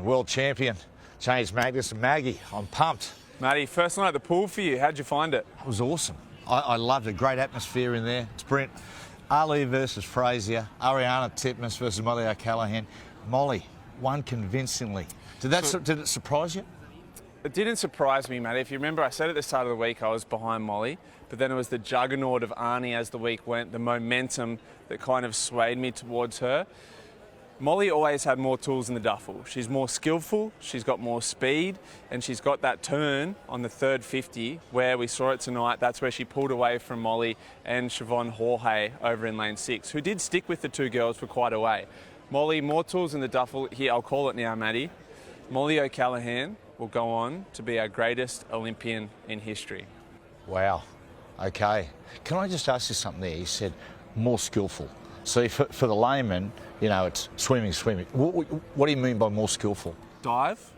World champion, James Magnussen. Maggie, I'm pumped. Matty, first night at the pool for you. How'd you find it? It was awesome. I loved it. Great atmosphere in there. It's brilliant. Ali versus Fraser. Ariarne Titmus versus Mollie O'Callaghan. Mollie won convincingly. Did it surprise you? It didn't surprise me, Matty. If you remember, I said at the start of the week I was behind Mollie, but then it was the juggernaut of Arnie as the week went, the momentum that kind of swayed me towards her. Mollie always had more tools in the duffel. She's more skillful, she's got more speed, and she's got that turn on the third 50 where we saw it tonight. That's where she pulled away from Mollie and Siobhan Jorge over in lane 6, who did stick with the two girls for quite a way. Mollie, more tools in the duffel. Here, I'll call it now, Matty. Mollie O'Callaghan will go on to be our greatest Olympian in history. Wow. Okay. Can I just ask you something there? You said more skillful. See, for the layman, you know, it's swimming. What do you mean by more skillful? Dive,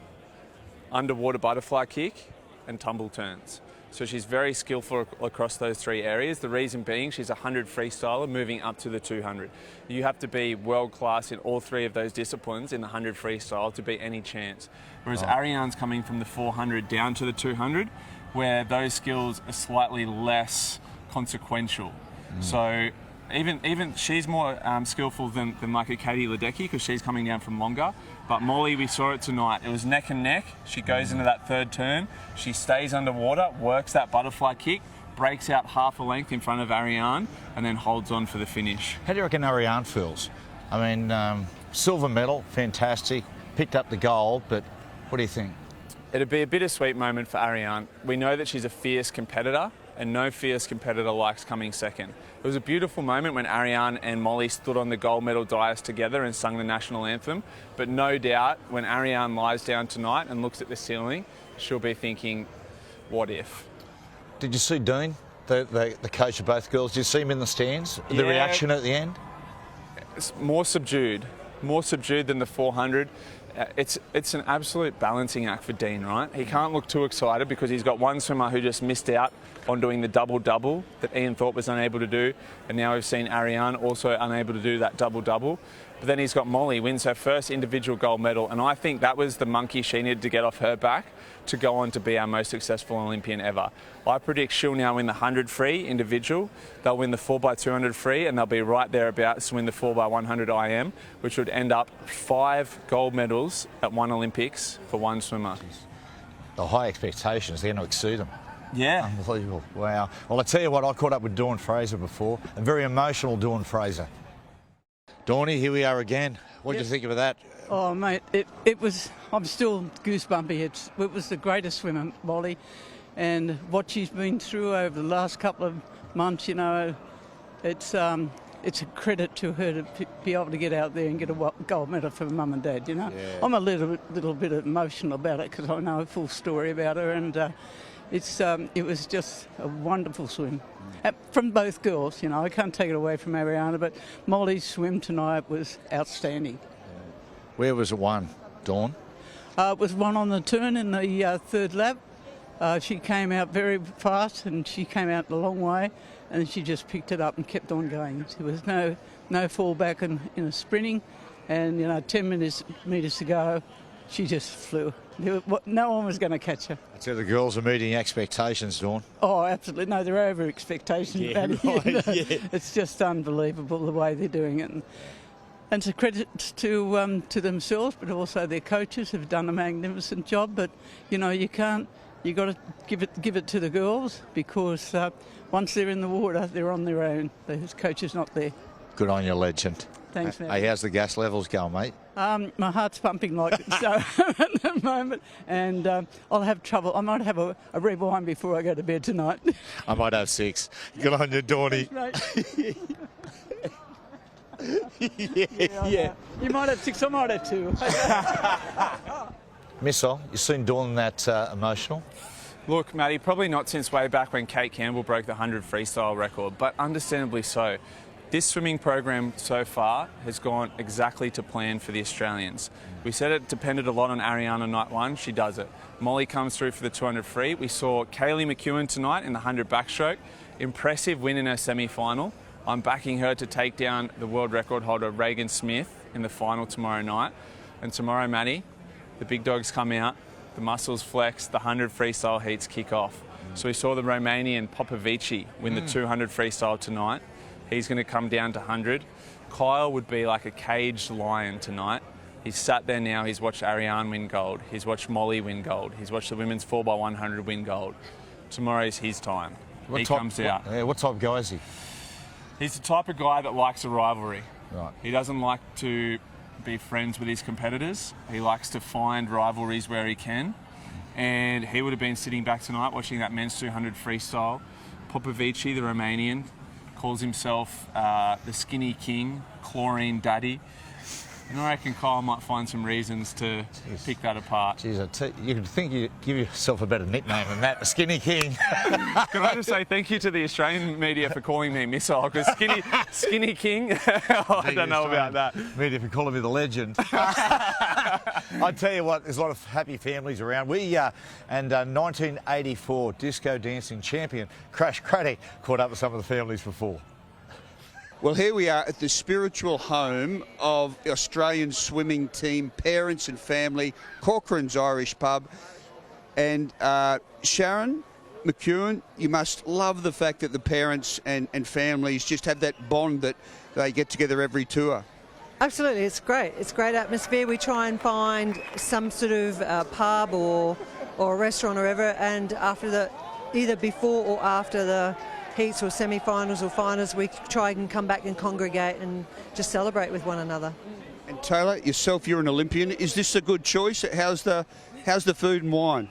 underwater butterfly kick, and tumble turns. So she's very skillful across those three areas. The reason being she's a 100 freestyler moving up to the 200. You have to be world class in all three of those disciplines in the 100 freestyle to beat any chance. Whereas Ariarne's coming from the 400 down to the 200, where those skills are slightly less consequential. So even she's more skillful than like a Katie Ledecky because she's coming down from longer. But Mollie, we saw it tonight. It was neck and neck. She goes into that third turn. She stays underwater, works that butterfly kick, breaks out half a length in front of Ariarne, and then holds on for the finish. How do you reckon Ariarne feels? I mean, silver medal, fantastic. Picked up the gold, but what do you think? It'd be a bittersweet moment for Ariarne. We know that she's a fierce competitor, and no fierce competitor likes coming second. It was a beautiful moment when Ariarne and Mollie stood on the gold medal dais together and sung the national anthem, but no doubt when Ariarne lies down tonight and looks at the ceiling, she'll be thinking, what if? Did you see Dean, the coach of both girls? Did you see him in the stands? Yeah. The reaction at the end? It's more subdued than the 400. It's an absolute balancing act for Dean, right? He can't look too excited because he's got one swimmer who just missed out on doing the double-double that Ian Thorpe was unable to do, and now we've seen Ariarne also unable to do that double-double. But then he's got Mollie, wins her first individual gold medal, and I think that was the monkey she needed to get off her back to go on to be our most successful Olympian ever. I predict she'll now win the 100 free individual, they'll win the 4x200 free, and they'll be right thereabouts to win the 4x100 IM, which would end up 5 gold medals at one Olympics for one swimmer. The high expectations, they're going to exceed them. Yeah. Unbelievable. Wow. Well, I tell you what, I caught up with Dawn Fraser before, a very emotional Dawn Fraser. Dawny, here we are again. What did you think of that? Oh, mate, it was, I'm still goosebumpy. It was the greatest swimmer, Mollie, and what she's been through over the last couple of months, you know, it's a credit to her to be able to get out there and get a gold medal for Mum and Dad, you know. Yeah. I'm a little bit emotional about it because I know a full story about her, and it was just a wonderful swim. From both girls, you know, I can't take it away from Ariarne, but Mollie's swim tonight was outstanding. Where was it won, Dawn? It was one on the turn in the third lap. She came out very fast and she came out a long way and she just picked it up and kept on going. There was no fallback in a sprinting, and, you know, 10 metres to go, she just flew. No one was going to catch her. So the girls are meeting expectations, Dawn. Oh, absolutely. No, they're over expectations. Yeah, Matty. right, You know, yeah. It's just unbelievable the way they're doing it. And it's a credit to themselves, but also their coaches have done a magnificent job. But, you know, you got to give it to the girls because once they're in the water, they're on their own. The coach is not there. Good on you, legend. Thanks, Matty. Hey, how's the gas levels going, mate? My heart's pumping like so at the moment, and I'll have trouble. I might have a red wine before I go to bed tonight. I might have 6. Good on you, Dawny. Yeah. You might have 6, I might have 2. Missile, you seen Dawn that emotional? Look, Matty, probably not since way back when Kate Campbell broke the 100 freestyle record, but understandably so. This swimming program so far has gone exactly to plan for the Australians. We said it depended a lot on Ariarne on night 1. She does it. Mollie comes through for the 200 free. We saw Kaylee McEwen tonight in the 100 backstroke. Impressive win in her semi-final. I'm backing her to take down the world record holder Regan Smith in the final tomorrow night. And tomorrow, Matty, the big dogs come out, the muscles flex, the 100 freestyle heats kick off. So we saw the Romanian Popovici win the 200 freestyle tonight. He's going to come down to 100. Kyle would be like a caged lion tonight. He's sat there now, he's watched Ariarne win gold, he's watched Mollie win gold, he's watched the women's 4x100 win gold. Tomorrow's his time. He comes out. What type of guy is he? He's the type of guy that likes a rivalry. Right. He doesn't like to be friends with his competitors. He likes to find rivalries where he can. And he would have been sitting back tonight watching that men's 200 freestyle. Popovici, the Romanian, calls himself the skinny king, chlorine daddy. And I reckon Kyle might find some reasons to pick that apart. Jeez, you could think you'd give yourself a better nickname than that, the Skinny King. Can I just say thank you to the Australian media for calling me Missile, because Skinny King, I don't know about that. Media for calling me the legend. I tell you what, there's a lot of happy families around. And 1984 disco dancing champion Crash Craddock caught up with some of the families before. Well, here we are at the spiritual home of the Australian swimming team, parents and family, Corcoran's Irish Pub. And Sharon McEwen, you must love the fact that the parents and families just have that bond that they get together every tour. Absolutely, it's great. It's a great atmosphere. We try and find some sort of pub or a restaurant or whatever, and either before or after the heats or semi-finals or finals, we try and come back and congregate and just celebrate with one another. And Taylor, yourself, you're an Olympian. Is this a good choice? How's the food and wine?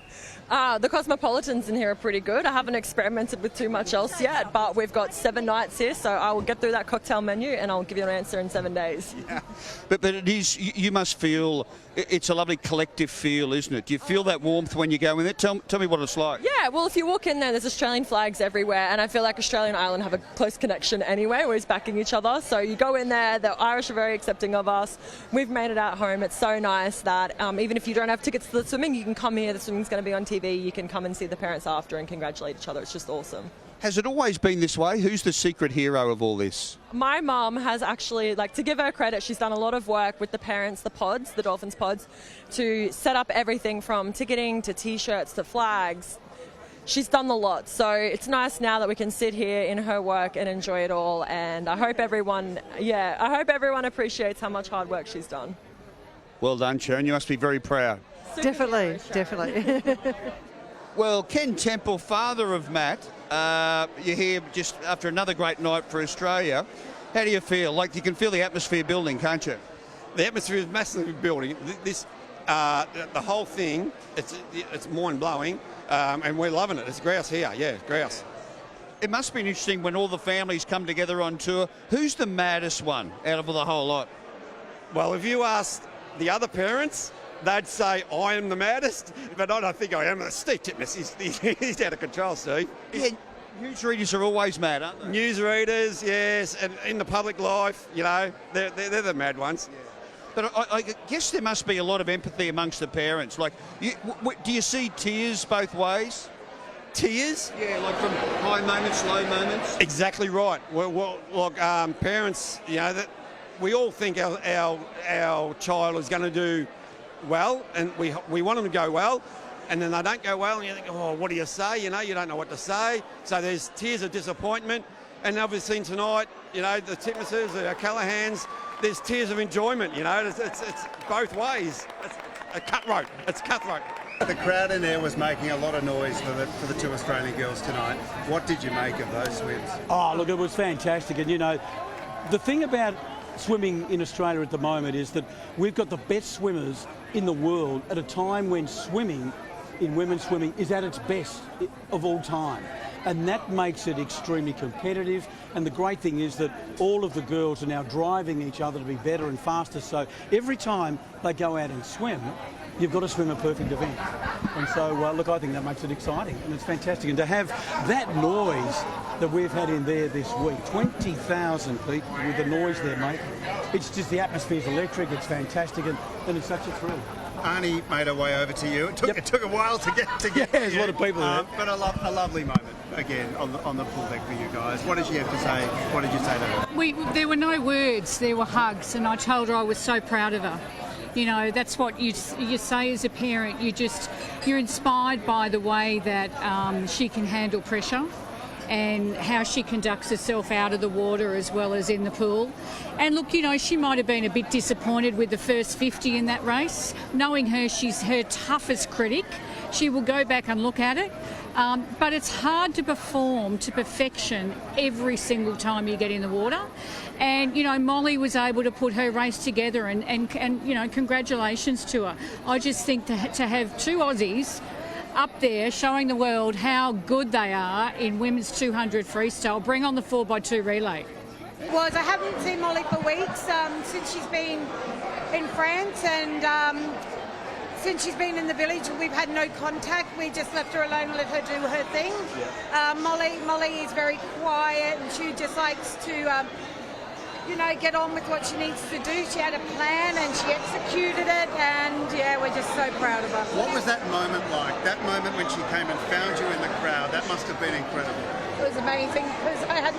The Cosmopolitans in here are pretty good. I haven't experimented with too much else yet, but we've got 7 nights here, so I will get through that cocktail menu and I'll give you an answer in 7 days. Yeah. But it is, you must feel, it's a lovely collective feel, isn't it? Do you feel that warmth when you go in there? Tell me what it's like. Yeah, well, if you walk in there's Australian flags everywhere, and I feel like Australia and Ireland have a close connection anyway. We're always backing each other. So you go in there, the Irish are very accepting of us. We've made it at home. It's so nice that even if you don't have tickets to the swimming, you can come here. The swimming's going to be on TV. You can come and see the parents after and congratulate each other. It's just awesome. Has it always been this way? Who's the secret hero of all this? My mum has actually, to give her credit, she's done a lot of work with the parents, the pods, the Dolphins pods, to set up everything from ticketing to T-shirts to flags. She's done a lot, so it's nice now that we can sit here in her work and enjoy it all, and I hope everyone appreciates how much hard work she's done. Well done, Sharon. You must be very proud. Definitely. Well, Ken Temple, father of Matt, you're here just after another great night for Australia. How do you feel? Like, you can feel the atmosphere building, can't you? The atmosphere is massively building. The whole thing, it's mind-blowing, and we're loving it. It's grouse here, yeah, grouse. It must be interesting when all the families come together on tour. Who's the maddest one out of the whole lot? Well, if you ask the other parents, they'd say I am the maddest, but I don't think I am. Steve Titmus, he's out of control, Steve. Yeah, newsreaders are always mad, aren't they? Newsreaders, yes, and in the public life, they're the mad ones. Yeah. But I guess there must be a lot of empathy amongst the parents. Like, do you see tears both ways? Tears? Yeah, like from high moments, low moments? Exactly right. Well, look, parents, that we all think our child is going to do well, and we want them to go well, and then they don't go well, and you think, oh, what do you say? You don't know what to say. So there's tears of disappointment, and obviously tonight, the Titmuses, the O'Callaghan's, there's tears of enjoyment. It's both ways. It's a cutthroat. It's cutthroat. The crowd in there was making a lot of noise for the 2 Australian girls tonight. What did you make of those swims? Oh, look, it was fantastic. And, the thing about swimming in Australia at the moment is that we've got the best swimmers in the world at a time when women's swimming is at its best of all time. And that makes it extremely competitive. And the great thing is that all of the girls are now driving each other to be better and faster. So every time they go out and swim, you've got to swim a perfect event. And so, look, I think that makes it exciting, and it's fantastic. And to have that noise that we've had in there this week, 20,000 people with the noise they're making, it's just, the atmosphere's electric, it's fantastic, and it's such a thrill. Arnie made her way over to you. It took a while to get yeah, there's a lot of people there. But a lovely moment, again, on the pool deck for you guys. What did she have to say? What did you say to her? There were no words, there were hugs, and I told her I was so proud of her. You know, that's what you say as a parent. You're inspired by the way that she can handle pressure and how she conducts herself out of the water as well as in the pool. And look, you know, she might have been a bit disappointed with the first 50 in that race. Knowing her, she's her toughest critic. She will go back and look at it. But it's hard to perform to perfection every single time you get in the water. And, you know, Mollie was able to put her race together and you know, congratulations to her. I just think to have two Aussies up there showing the world how good they are in women's 200 freestyle, bring on the 4x2 relay. I haven't seen Mollie for weeks since she's been in France, and since she's been in the village we've had no contact. We just left her alone and let her do her thing. Mollie is very quiet and she just likes to you know, get on with what she needs to do. She had a plan and she executed it, and yeah, we're just so proud of her. What was that moment like? That moment when she came and found you in the crowd, that must have been incredible. It was amazing because I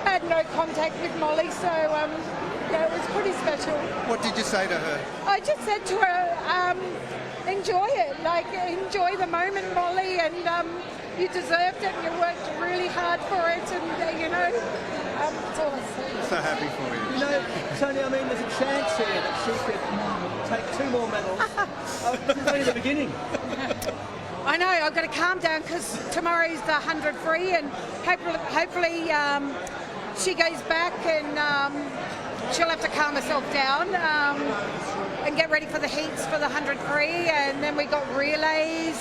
had no contact with Mollie, so yeah, it was pretty special. What did you say to her? I just said to her, enjoy it, like enjoy the moment, Mollie, and you deserved it and you worked really hard for it, and you know, it's awesome. So happy for you. You know, Tony, I mean, there's a chance here that she could take 2 more medals. It's only the beginning. I know, I've got to calm down because tomorrow's the 100 free, and hopefully she goes back and she'll have to calm herself down and get ready for the heats for the 100 free, and then we got relays,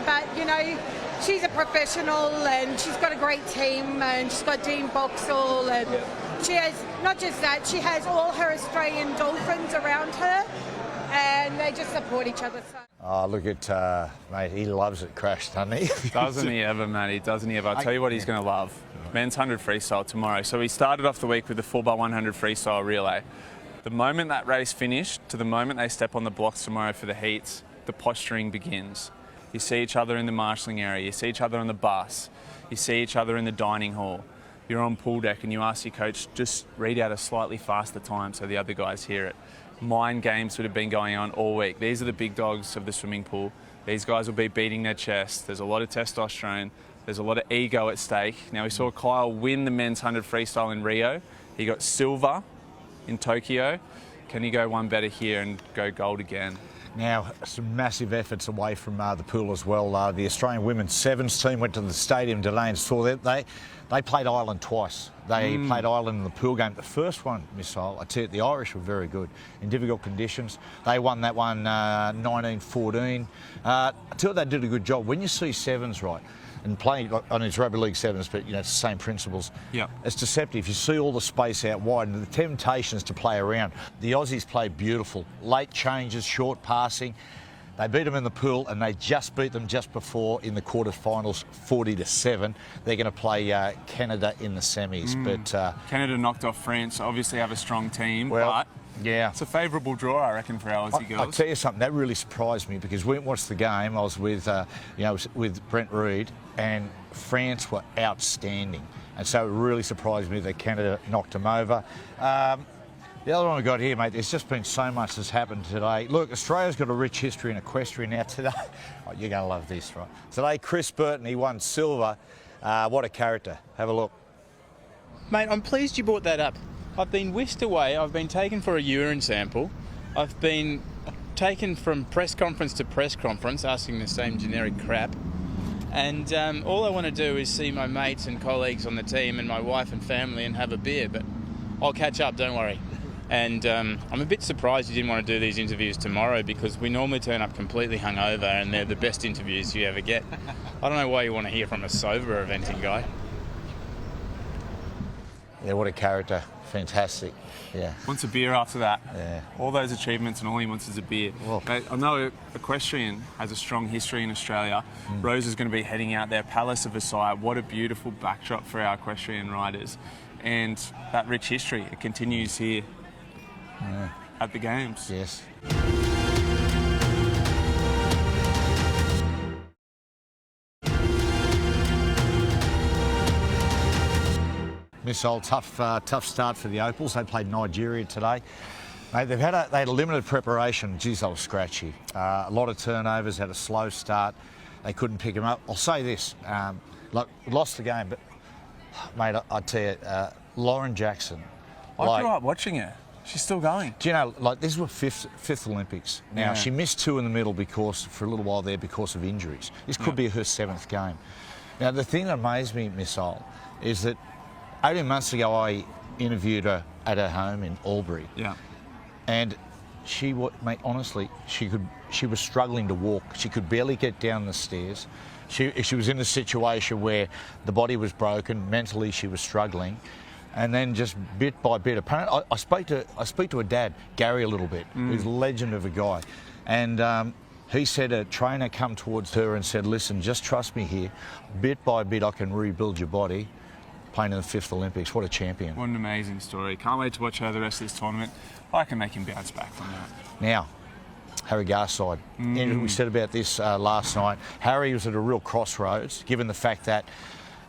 but you know, she's a professional and she's got a great team, and she's got Dean Boxall, and she has, not just that, she has all her Australian dolphins around her, and they just support each other. So. Oh, look at, mate, he loves it, Crash, doesn't he? Doesn't he ever, Matty? Doesn't he ever? I'll tell you what he's going to love. Men's 100 freestyle tomorrow. So we started off the week with the 4x100 freestyle relay. The moment that race finished to the moment they step on the blocks tomorrow for the heats, the posturing begins. You see each other in the marshalling area, you see each other on the bus, you see each other in the dining hall. You're on pool deck and you ask your coach, just read out a slightly faster time so the other guys hear it. Mind games would have been going on all week. These are the big dogs of the swimming pool. These guys will be beating their chest. There's a lot of testosterone. There's a lot of ego at stake. Now, we saw Kyle win the men's 100 freestyle in Rio. He got silver in Tokyo. Can he go one better here and go gold again? Now, some massive efforts away from the pool as well. The Australian women's sevens team went to the stadium today and saw that they played Ireland twice. They played Ireland in the pool game. The first one, Missile, I tell you, the Irish were very good in difficult conditions. They won that one 19-14. I tell you, they did a good job. When you see sevens, right, and playing on its rugby league sevens, but you know, it's the same principles. Yeah, it's deceptive. You see all the space out wide, and the temptation is to play around. The Aussies played beautiful. Late changes, short passing. They beat them in the pool, and they just beat them just before in the quarterfinals, 40-7. They're going to play Canada in the semis. But Canada knocked off France. Obviously, have a strong team, well, but yeah, it's a favourable draw, I reckon, for our Aussie girls. I'll tell you something that really surprised me, because we watched the game. I was with, with Brent Reed, and France were outstanding, and so it really surprised me that Canada knocked them over. The other one we got here, mate, there's just been so much that's happened today. Look, Australia's got a rich history in equestrian. Now today, oh, you're going to love this, right? Today, Chris Burton, he won silver. What a character. Have a look. Mate, I'm pleased you brought that up. I've been whisked away. I've been taken for a urine sample. I've been taken from press conference to press conference asking the same generic crap. And all I want to do is see my mates and colleagues on the team and my wife and family and have a beer, but I'll catch up, don't worry. And I'm a bit surprised you didn't want to do these interviews tomorrow, because we normally turn up completely hungover and they're the best interviews you ever get. I don't know why you want to hear from a sober eventing guy. Yeah, what a character. Fantastic. Yeah. Wants a beer after that. Yeah. All those achievements, and all he wants is a beer. Well, I know equestrian has a strong history in Australia. Rose is going to be heading out there. Palace of Versailles. What a beautiful backdrop for our equestrian riders. And that rich history, it continues here at the Games. Yes. Missile, tough start for the Opals. They played Nigeria today. Mate, they had a limited preparation. Geez, they were scratchy. A lot of turnovers, had a slow start. They couldn't pick them up. I'll say this, lost the game, but, mate, I tell you, Lauren Jackson. I grew up watching her. She's still going. Do you know, like, these were fifth Olympics. Now, she missed 2 in the middle for a little while there because of injuries. This could be her 7th game. Now, the thing that amazed me, Missile, is that 18 months ago I interviewed her at her home in Albury. Yeah. And mate, honestly, she was struggling to walk. She could barely get down the stairs. She was in a situation where the body was broken, mentally she was struggling. And then just bit by bit, apparently, I speak to her dad, Gary, a little bit, who's a legend of a guy. And he said a trainer come towards her and said, listen, just trust me here. Bit by bit, I can rebuild your body. Playing in the 5th Olympics. What a champion. What an amazing story. Can't wait to watch her the rest of this tournament. I can make him bounce back from that. Now, Harry Garside. We said about this last night. Harry was at a real crossroads, given the fact that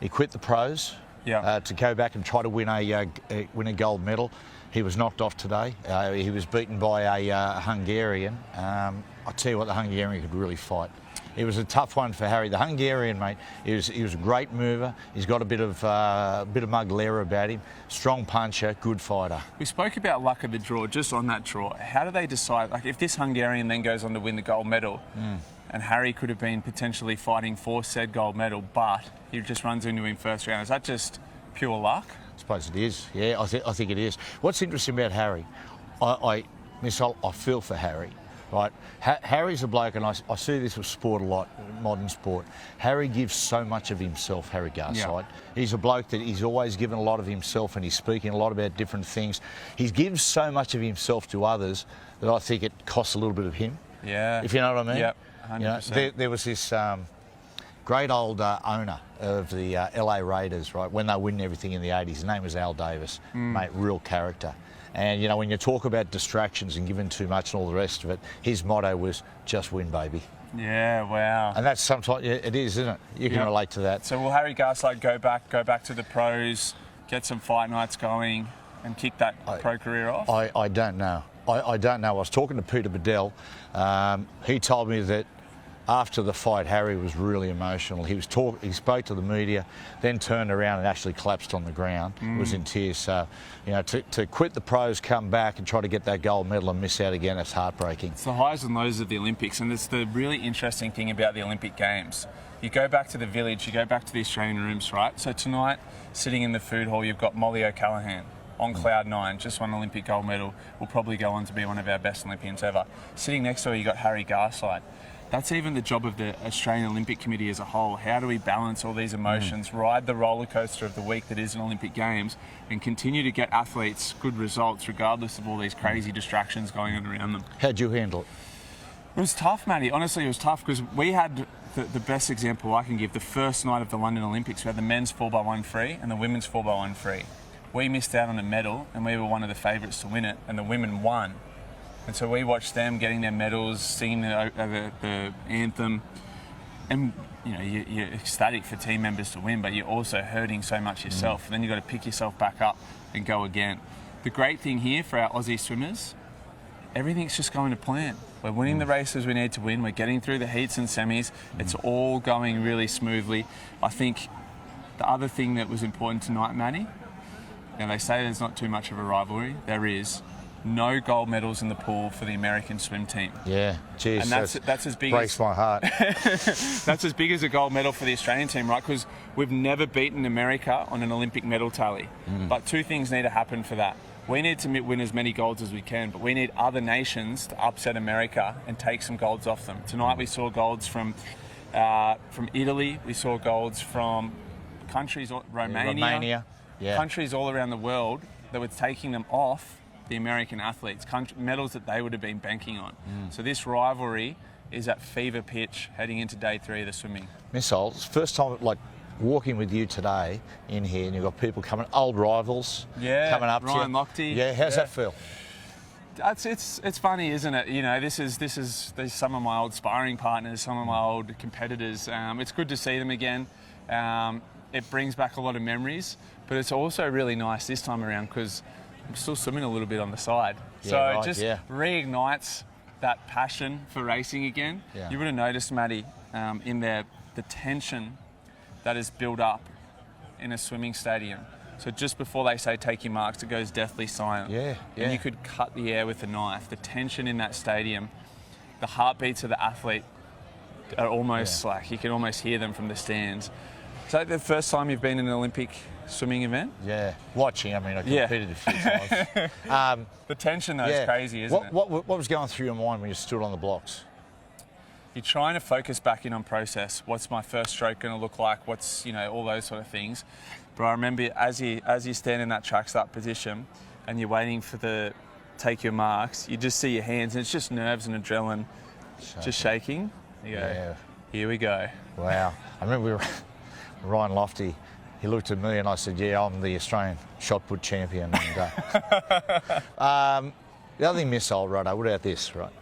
he quit the pros to go back and try to win a gold medal. He was knocked off today. He was beaten by a Hungarian. I'll tell you what, the Hungarian could really fight. It was a tough one for Harry. The Hungarian, mate, he was a great mover. He's got a bit of Muglera about him. Strong puncher, good fighter. We spoke about luck of the draw. Just on that draw, how do they decide? Like, if this Hungarian then goes on to win the gold medal, and Harry could have been potentially fighting for said gold medal, but he just runs into him first round, is that just pure luck? I suppose it is. Yeah, I think it is. What's interesting about Harry, I feel for Harry. Right, Harry's a bloke, and I see this with sport a lot, modern sport. Harry gives so much of himself, Harry Garside. He's a bloke that he's always given a lot of himself, and he's speaking a lot about different things. He gives so much of himself to others that I think it costs a little bit of him. Yeah. If you know what I mean? Yep, 100%. You know, there was this great old owner of the LA Raiders, right, when they were winning everything in the 80s. His name was Al Davis, mate, real character. And, you know, when you talk about distractions and giving too much and all the rest of it, his motto was, just win, baby. Yeah, wow. And that's sometimes, it is, isn't it? You can relate to that. So will Harry Garside go back to the pros, get some fight nights going and kick that pro career off? I don't know. I don't know. I was talking to Peter Bedell. He told me that after the fight, Harry was really emotional. He spoke to the media, then turned around and actually collapsed on the ground. Was in tears. So, you know, to quit the pros, come back and try to get that gold medal and miss out again, it's heartbreaking. It's the highs and lows of the Olympics, and it's the really interesting thing about the Olympic Games. You go back to the village, you go back to the Australian rooms, right? So tonight, sitting in the food hall, you've got Mollie O'Callaghan on cloud 9, just won an Olympic gold medal, will probably go on to be one of our best Olympians ever. Sitting next to her, you've got Harry Garside. That's even the job of the Australian Olympic Committee as a whole. How do we balance all these emotions, ride the roller coaster of the week that is an Olympic Games, and continue to get athletes good results regardless of all these crazy distractions going on around them? How'd you handle it? It was tough, Matty. Honestly, it was tough because we had the best example I can give. The first night of the London Olympics, we had the men's 4x1 free and the women's 4x1 free. We missed out on a medal, and we were one of the favourites to win it, and the women won. And so we watched them getting their medals, singing the anthem, and you know, you're ecstatic for team members to win, but you're also hurting so much yourself. And then you've got to pick yourself back up and go again. The great thing here for our Aussie swimmers, everything's just going to plan. We're winning the races we need to win. We're getting through the heats and semis. It's all going really smoothly. I think the other thing that was important tonight, Matty, now they say there's not too much of a rivalry. There is. No gold medals in the pool for the American swim team. Yeah, geez, and that's as big breaks my heart. That's as big as a gold medal for the Australian team, right? Because we've never beaten America on an Olympic medal tally. But two things need to happen for that. We need to win as many golds as we can, but we need other nations to upset America and take some golds off them. Tonight we saw golds from Italy. We saw golds from countries, Romania. Yeah. Countries all around the world that were taking them off the American athletes, medals that they would have been banking on. So this rivalry is at fever pitch heading into day 3 of the swimming. Missile, it's first time like walking with you today in here, and you've got people coming, old rivals, coming up Ryan to you. Lochte. Yeah, how's that feel? It's funny, isn't it? You know, this is some of my old sparring partners, some of my old competitors. It's good to see them again. It brings back a lot of memories, but it's also really nice this time around because I'm still swimming a little bit on the side. Yeah, So right, it just yeah. reignites that passion for racing again. Yeah. You would have noticed, Matty, in there, the tension that is built up in a swimming stadium. So just before they say take your marks, it goes deathly silent. Yeah, yeah. And you could cut the air with a knife. The tension in that stadium, the heartbeats of the athlete are almost like, you can almost hear them from the stands. Is that the first time you've been in an Olympic swimming event? Yeah, watching. I mean, I competed a few times. The tension though is crazy, isn't it? What was going through your mind when you stood on the blocks? You're trying to focus back in on process. What's my first stroke going to look like? What's, you know, all those sort of things. But I remember as you stand in that track start position and you're waiting for the take your marks, you just see your hands and it's just nerves and adrenaline just shaking. You go, here we go. Wow. I remember Ryan Lofty, he looked at me and I said, yeah, I'm the Australian shot put champion. And, the other thing, Missile, right, what about this, right?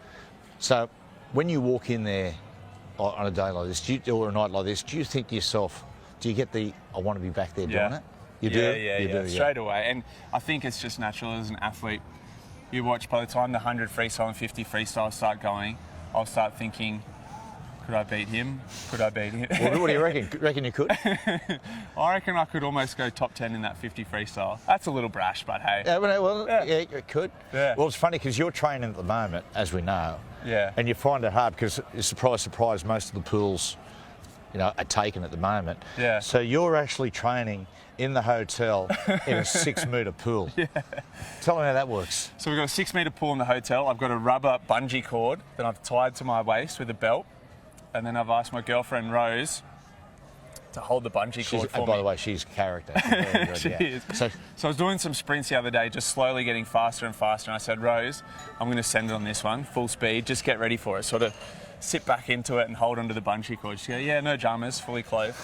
So when you walk in there on a day like this, or a night like this, do you think to yourself, do you get the, I want to be back there doing it? You do? You do, straight away. And I think it's just natural as an athlete. You watch, by the time the 100 freestyle and 50 freestyle start going, I'll start thinking, could I beat him? Could I beat him? What do you reckon? Reckon you could? I reckon I could almost go top 10 in that 50 freestyle. That's a little brash, but hey. Yeah, it could. Yeah. Well, it's funny because you're training at the moment, as we know. Yeah. And you find it hard because, surprise, surprise, most of the pools, you know, are taken at the moment. Yeah. So you're actually training in the hotel in a 6-metre pool. Yeah. Tell me how that works. So we've got a 6-metre pool in the hotel. I've got a rubber bungee cord that I've tied to my waist with a belt. And then I've asked my girlfriend, Rose, to hold the bungee cord for me. By the way, she's a character. Very good, She is. So I was doing some sprints the other day, just slowly getting faster and faster. And I said, Rose, I'm going to send it on this one, full speed. Just get ready for it. Sort of sit back into it and hold onto the bungee cord. She goes, yeah, no dramas, fully clothed.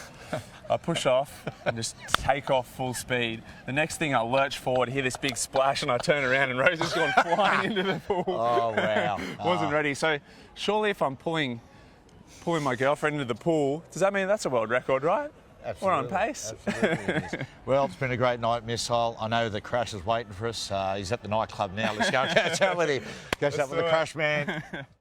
I push off and just take off full speed. The next thing I lurch forward, hear this big splash, and I turn around and Rose has gone flying into the pool. Oh, wow. Wasn't ready. So surely if I'm pulling my girlfriend into the pool, does that mean that's a world record, right? Absolutely. We're on pace. Absolutely. Well, it's been a great night, Missile. I know the Crash is waiting for us. He's at the nightclub now. Let's go and catch up with him. Go up with the Crash, man.